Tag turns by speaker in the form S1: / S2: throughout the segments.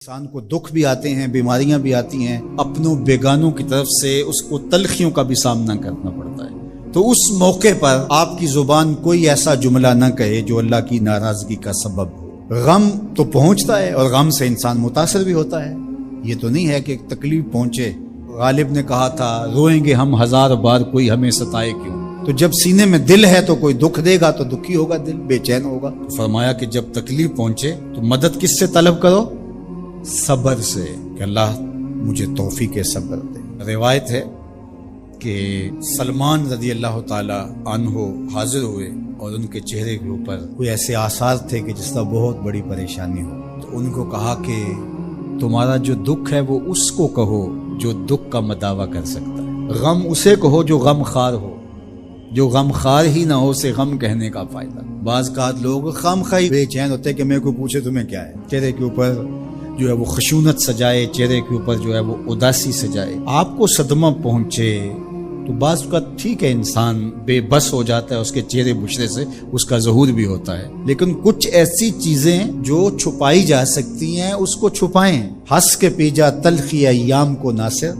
S1: انسان کو دکھ بھی آتے ہیں، بیماریاں بھی آتی ہیں، اپنوں بیگانوں کی طرف سے اس کو تلخیوں کا بھی سامنا کرنا پڑتا ہے۔ تو اس موقع پر آپ کی زبان کوئی ایسا جملہ نہ کہے جو اللہ کی ناراضگی کا سبب ہو۔ غم تو پہنچتا ہے اور غم سے انسان متاثر بھی ہوتا ہے، یہ تو نہیں ہے کہ تکلیف پہنچے۔ غالب نے کہا تھا روئیں گے ہم ہزار بار کوئی ہمیں ستائے کیوں۔ تو جب سینے میں دل ہے تو کوئی دکھ دے گا تو دکھی ہوگا، دل بے چین ہوگا۔ تو فرمایا کہ جب تکلیف پہنچے تو مدد کس سے طلب کرو؟ صبر سے، کہ اللہ مجھے توفیق صبر دے۔ روایت ہے کہ سلمان رضی اللہ تعالی عنہ حاضر ہوئے اور ان کے چہرے کے اوپر کوئی ایسے آثار تھے کہ جس کا بہت بڑی پریشانی ہو۔ تو ان کو کہا کہ تمہارا جو دکھ ہے وہ اس کو کہو جو دکھ کا مداوع کر سکتا ہے، غم اسے کہو جو غم خار ہو، جو غم خار ہی نہ ہو سے غم کہنے کا فائدہ۔ بعض کا لوگ خام خواہ بے چین ہوتے کہ میں کو پوچھے تمہیں کیا ہے، چہرے کے اوپر جو ہے وہ خشونت سجائے، چہرے کے اوپر جو ہے وہ اداسی سجائے۔ آپ کو صدمہ پہنچے تو بعض کا ٹھیک ہے، انسان بے بس ہو جاتا ہے، اس کے چہرے بشرے سے اس کا ظہور بھی ہوتا ہے، لیکن کچھ ایسی چیزیں جو چھپائی جا سکتی ہیں اس کو چھپائیں۔ ہنس کے پی جا تلخی ایام کو ناصر،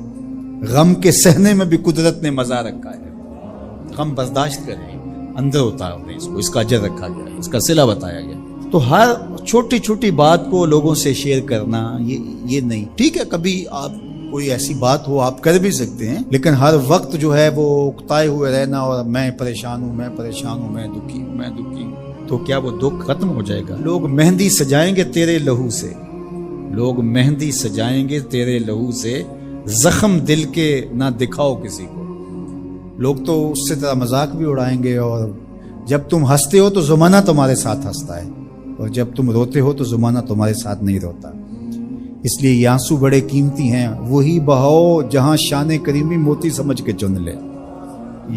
S1: غم کے سہنے میں بھی قدرت نے مزہ رکھا ہے۔ غم برداشت کریں، اندر اتارو اس کو، اس کا اجر رکھا گیا ہے، اس کا صلہ بتایا گیا۔ تو ہر چھوٹی چھوٹی بات کو لوگوں سے شیئر کرنا یہ نہیں ٹھیک ہے۔ کبھی آپ کوئی ایسی بات ہو آپ کر بھی سکتے ہیں، لیکن ہر وقت جو ہے وہ اکتائے ہوئے رہنا اور میں پریشان ہوں، میں پریشان ہوں، میں دکھی ہوں، میں دکھی ہوں، تو کیا وہ دکھ ختم ہو جائے گا؟ لوگ مہندی سجائیں گے تیرے لہو سے، لوگ مہندی سجائیں گے تیرے لہو سے، زخم دل کے نہ دکھاؤ کسی کو۔ لوگ تو اس سے طرح مذاق بھی اڑائیں گے، اور جب تم ہنستے ہو تو زمانہ تمہارے ساتھ ہنستا ہے، اور جب تم روتے ہو تو زمانہ تمہارے ساتھ نہیں روتا۔ اس لیے یہ آنسو بڑے قیمتی ہیں، وہی بہاؤ جہاں شان کریمی موتی سمجھ کے چن لے۔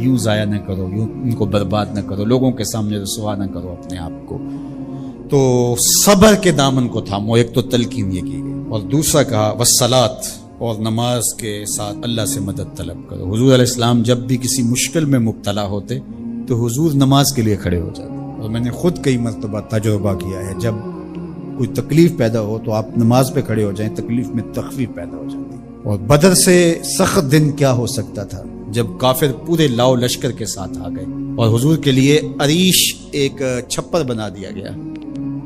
S1: یوں ضائع نہ کرو، یوں ان کو برباد نہ کرو، لوگوں کے سامنے رسوا نہ کرو اپنے آپ کو۔ تو صبر کے دامن کو تھامو، ایک تو تلقین یہ کی گئی، اور دوسرا کہا والصلاۃ، اور نماز کے ساتھ اللہ سے مدد طلب کرو۔ حضور علیہ السلام جب بھی کسی مشکل میں مبتلا ہوتے تو حضور نماز کے لیے کھڑے ہو جاتے، اور میں نے خود کئی مرتبہ تجربہ کیا ہے، جب کوئی تکلیف پیدا ہو تو آپ نماز پہ کھڑے ہو جائیں، تکلیف میں تخفیف پیدا ہو جاتی۔ اور بدر سے سخت دن کیا ہو سکتا تھا جب کافر پورے لاؤ لشکر کے ساتھ آ گئے، اور حضور کے لیے عریش ایک چھپر بنا دیا گیا،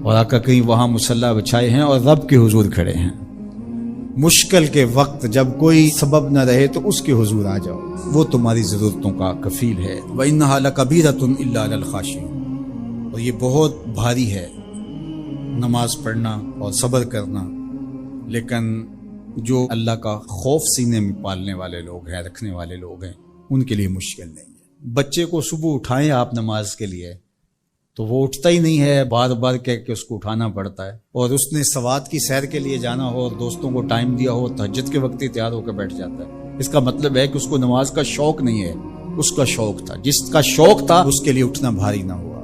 S1: اور آقا کہیں وہاں مصلی بچھائے ہیں اور رب کے حضور کھڑے ہیں۔ مشکل کے وقت جب کوئی سبب نہ رہے تو اس کے حضور آ جاؤ، وہ تمہاری ضرورتوں کا کفیل ہے۔ وَإِنَّهَا لَكَبِيرَةٌ إِلَّا عَلَى الْخَاشِعِينَ، اور یہ بہت بھاری ہے نماز پڑھنا اور صبر کرنا، لیکن جو اللہ کا خوف سینے میں پالنے والے لوگ ہیں، رکھنے والے لوگ ہیں، ان کے لیے مشکل نہیں ہے۔ بچے کو صبح اٹھائیں آپ نماز کے لیے تو وہ اٹھتا ہی نہیں ہے، بار بار کہہ کے اس کو اٹھانا پڑتا ہے، اور اس نے سوات کی سیر کے لیے جانا ہو اور دوستوں کو ٹائم دیا ہو، تہجد کے وقت ہی تیار ہو کے بیٹھ جاتا ہے۔ اس کا مطلب ہے کہ اس کو نماز کا شوق نہیں ہے، اس کا شوق تھا، جس کا شوق تھا اس کے لیے اٹھنا بھاری نہ ہوا۔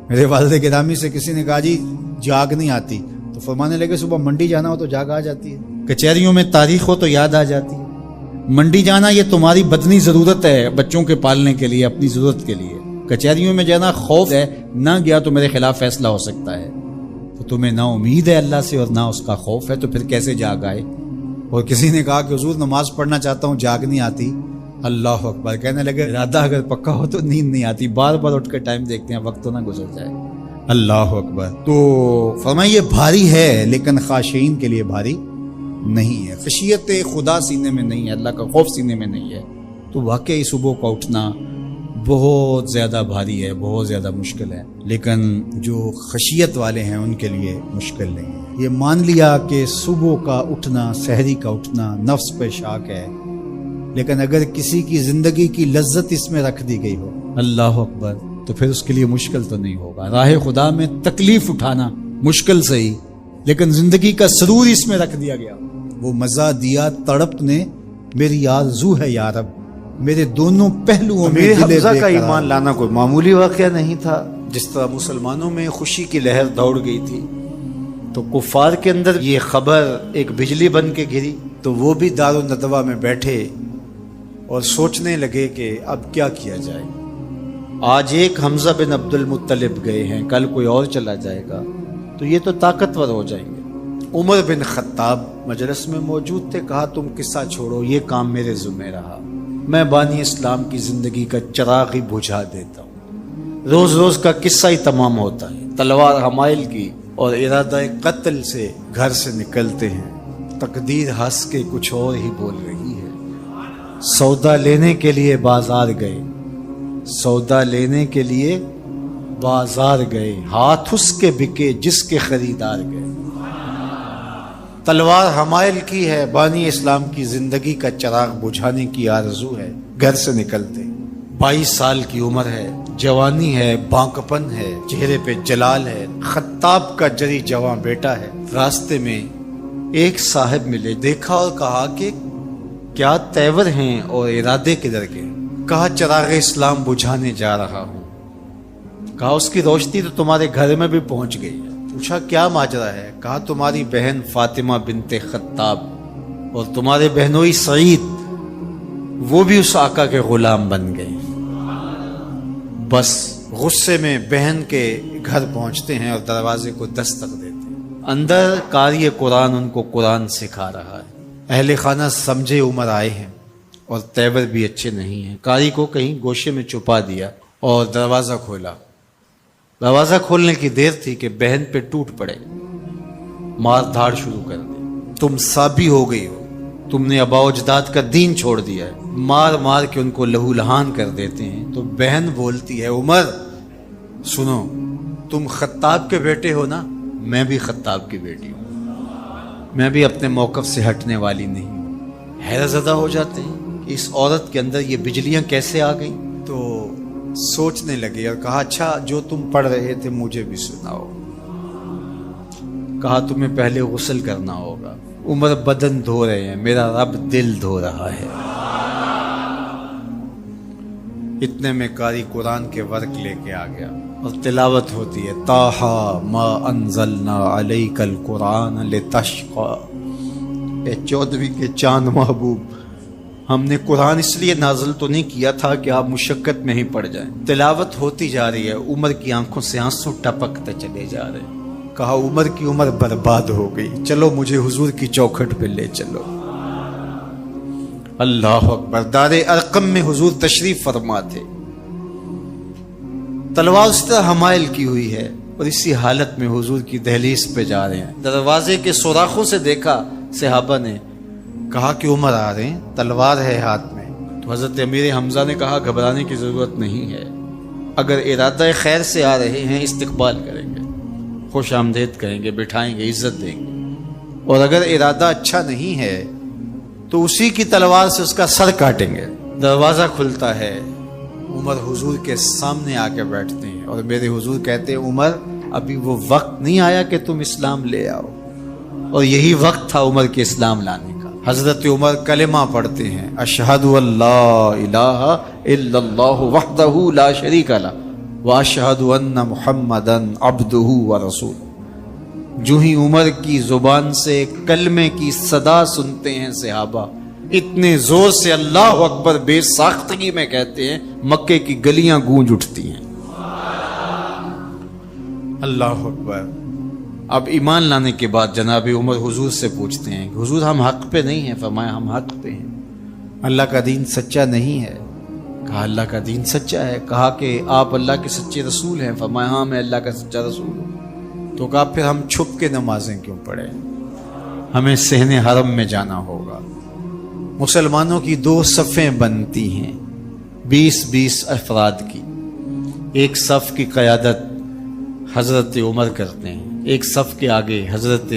S1: میرے والد گرامی سے کسی نے کہا جی جاگ نہیں آتی، تو فرمانے لگے صبح منڈی جانا ہو تو جاگ آ جاتی ہے، کچہریوں میں تاریخ ہو تو یاد آ جاتی ہے۔ منڈی جانا یہ تمہاری بدنی ضرورت ہے، بچوں کے پالنے کے لیے، اپنی ضرورت کے لیے۔ کچہریوں میں جانا خوف ہے، نہ گیا تو میرے خلاف فیصلہ ہو سکتا ہے، تو تمہیں نہ امید ہے اللہ سے اور نہ اس کا خوف ہے، تو پھر کیسے جاگ آئے؟ اور کسی نے کہا کہ حضور نماز پڑھنا چاہتا ہوں، جاگ نہیں آتی۔ اللہ اکبر، کہنے لگے ارادہ اگر پکا ہو تو نیند نہیں آتی، بار بار اٹھ کے ٹائم دیکھتے ہیں وقت تو نہ گزر جائے۔ اللہ اکبر۔ تو فرمائیے یہ بھاری ہے، لیکن خاشعین کے لیے بھاری نہیں ہے۔ خشیت خدا سینے میں نہیں ہے، اللہ کا خوف سینے میں نہیں ہے، تو واقعی صبح کا اٹھنا بہت زیادہ بھاری ہے، بہت زیادہ مشکل ہے، لیکن جو خشیت والے ہیں ان کے لیے مشکل نہیں ہے۔ یہ مان لیا کہ صبح کا اٹھنا، سحری کا اٹھنا نفس پہ شاک ہے، لیکن اگر کسی کی زندگی کی لذت اس میں رکھ دی گئی ہو، اللہ اکبر، تو پھر اس کے لیے مشکل تو نہیں ہوگا۔ راہ خدا میں تکلیف اٹھانا مشکل صحیح، لیکن زندگی کا سرور اس میں رکھ دیا گیا۔ وہ مزہ دیا تڑپ نے، میری آرزو ہے یا رب، میرے دونوں پہلوؤں میں دل بے قرار۔ کا ایمان لانا کوئی معمولی واقعہ نہیں تھا۔ جس طرح مسلمانوں میں خوشی کی لہر دوڑ گئی تھی، تو کفار کے اندر یہ خبر ایک بجلی بن کے گری، تو وہ بھی دارالندوہ میں بیٹھے اور سوچنے لگے کہ اب کیا کیا جائے۔ آج ایک حمزہ بن عبد المطلب گئے ہیں، کل کوئی اور چلا جائے گا، تو یہ تو طاقتور ہو جائیں گے، عمر بن خطاب مجلس میں موجود تھے. کہا تم قصہ چھوڑو، یہ کام میرے ذمہ رہا، میں بانی اسلام کی زندگی کا چراغ ہی بجھا دیتا ہوں. روز روز کا قصہ ہی تمام ہوتا ہے. تلوار حمائل کی اور ارادہ قتل سے گھر سے نکلتے ہیں. تقدیر ہنس کے کچھ اور ہی بول رہی ہے. سودا لینے کے لیے بازار گئے، سودا لینے کے لیے بازار گئے، ہاتھ اس کے بکے جس کے خریدار گئے. تلوار حمائل کی ہے، بانی اسلام کی زندگی کا چراغ بجھانے کی آرزو ہے. گھر سے نکلتے 22 سال کی عمر ہے، جوانی ہے، بانکپن ہے، چہرے پہ جلال ہے. خطاب کا جری جواں بیٹا ہے. راستے میں ایک صاحب ملے، دیکھا اور کہا کہ کیا تیور ہیں اور ارادے کدھر کے؟ کہا چراغ اسلام بجھانے جا رہا ہوں. کہا اس کی روشنی تو تمہارے گھر میں بھی پہنچ گئی ہے. پوچھا کیا ماجرا ہے؟ کہا تمہاری بہن فاطمہ بنت خطاب اور تمہارے بہنوئی سعید وہ بھی اس آقا کے غلام بن گئے. بس غصے میں بہن کے گھر پہنچتے ہیں اور دروازے کو دستک دیتے ہیں. اندر قاری قرآن ان کو قرآن سکھا رہا ہے. اہل خانہ سمجھے عمر آئے ہیں اور تیور بھی اچھے نہیں ہیں. قاری کو کہیں گوشے میں چھپا دیا اور دروازہ کھولا. دروازہ کھولنے کی دیر تھی کہ بہن پہ ٹوٹ پڑے، مار دھاڑ شروع کر دی. تم سابی ہو گئی ہو، تم نے آباء و اجداد کا دین چھوڑ دیا ہے. مار مار کے ان کو لہو لہان کر دیتے ہیں. تو بہن بولتی ہے عمر سنو، تم خطاب کے بیٹے ہو نا، میں بھی خطاب کی بیٹی ہوں، میں بھی اپنے موقف سے ہٹنے والی نہیں ہوں. حیرت زدہ ہو جاتے ہیں کہ اس عورت کے اندر یہ بجلیاں کیسے آ گئیں. تو سوچنے لگے اور کہا اچھا جو تم پڑھ رہے تھے مجھے بھی سناؤ. کہا تمہیں پہلے غسل کرنا ہوگا. عمر بدن دھو رہے ہیں، میرا رب دل دھو رہا ہے. اتنے میں قاری قرآن کے ورق لے کے آ گیا اور تلاوت ہوتی ہے طٰہٰ ما انزلنا علیک القرآن لتشقیٰ. اے 14ویں کے چاند محبوب، ہم نے قرآن اس لیے نازل تو نہیں کیا تھا کہ آپ مشقت میں ہی پڑ جائیں. تلاوت ہوتی جا رہی ہے، عمر کی آنکھوں سے آنسو ٹپکتے چلے جا رہے ہیں. کہا عمر کی عمر برباد ہو گئی، چلو مجھے حضور کی چوکھٹ پہ لے چلو. اللہ اکبر. دار ارقم میں حضور تشریف فرما تھے. تلوار اس طرح حمائل کی ہوئی ہے اور اسی حالت میں حضور کی دہلیز پہ جا رہے ہیں. دروازے کے سوراخوں سے دیکھا صحابہ نے، کہا کہ عمر آ رہے ہیں، تلوار ہے ہاتھ میں. تو حضرت امیر حمزہ نے کہا گھبرانے کی ضرورت نہیں ہے، اگر ارادہ خیر سے آ رہے ہیں استقبال کریں گے، خوش آمدید کہیں گے، بٹھائیں گے، عزت دیں گے. اور اگر ارادہ اچھا نہیں ہے تو اسی کی تلوار سے اس کا سر کاٹیں گے. دروازہ کھلتا ہے، عمر حضور کے سامنے آ کے بیٹھتے ہیں اور میرے حضور کہتے ہیں عمر ابھی وہ وقت نہیں آیا کہ تم اسلام لے آؤ. اور یہی وقت تھا عمر کے اسلام لانے کا. حضرت عمر کلمہ پڑھتے ہیں اشہد ان لا الہ الا اللہ وحدہ لا شریک لہ واشہد ان محمدا عبدہ ورسولہ. جو ہی عمر کی زبان سے کلمے کی صدا سنتے ہیں صحابہ، اتنے زور سے اللہ اکبر بے ساختگی میں کہتے ہیں مکے کی گلیاں گونج اٹھتی ہیں. اللہ اکبر. اب ایمان لانے کے بعد جناب عمر حضور سے پوچھتے ہیں حضور ہم حق پہ نہیں ہیں. فرمایا ہم حق پہ ہیں. اللہ کا دین سچا نہیں ہے. کہا اللہ کا دین سچا ہے. کہا کہ آپ اللہ کے سچے رسول ہیں. فرمایا ہاں میں اللہ کا سچا رسول ہوں. تو کہا پھر ہم چھپ کے نمازیں کیوں پڑھیں، ہمیں صحن حرم میں جانا ہوگا. مسلمانوں کی 2 صفیں بنتی ہیں 20-20 افراد کی. ایک صف کی قیادت حضرت عمر کرتے ہیں، ایک صف کے آگے حضرت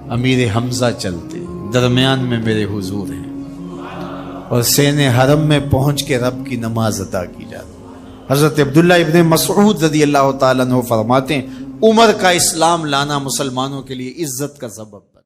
S1: امیر حمزہ چلتے ہیں، درمیان میں میرے حضور ہیں اور صحن حرم میں پہنچ کے رب کی نماز ادا کی جاتی ہے. حضرت عبداللہ ابن مسعود رضی اللہ تعالیٰ عنہ فرماتے ہیں عمر کا اسلام لانا مسلمانوں کے لیے عزت کا سبب بنا.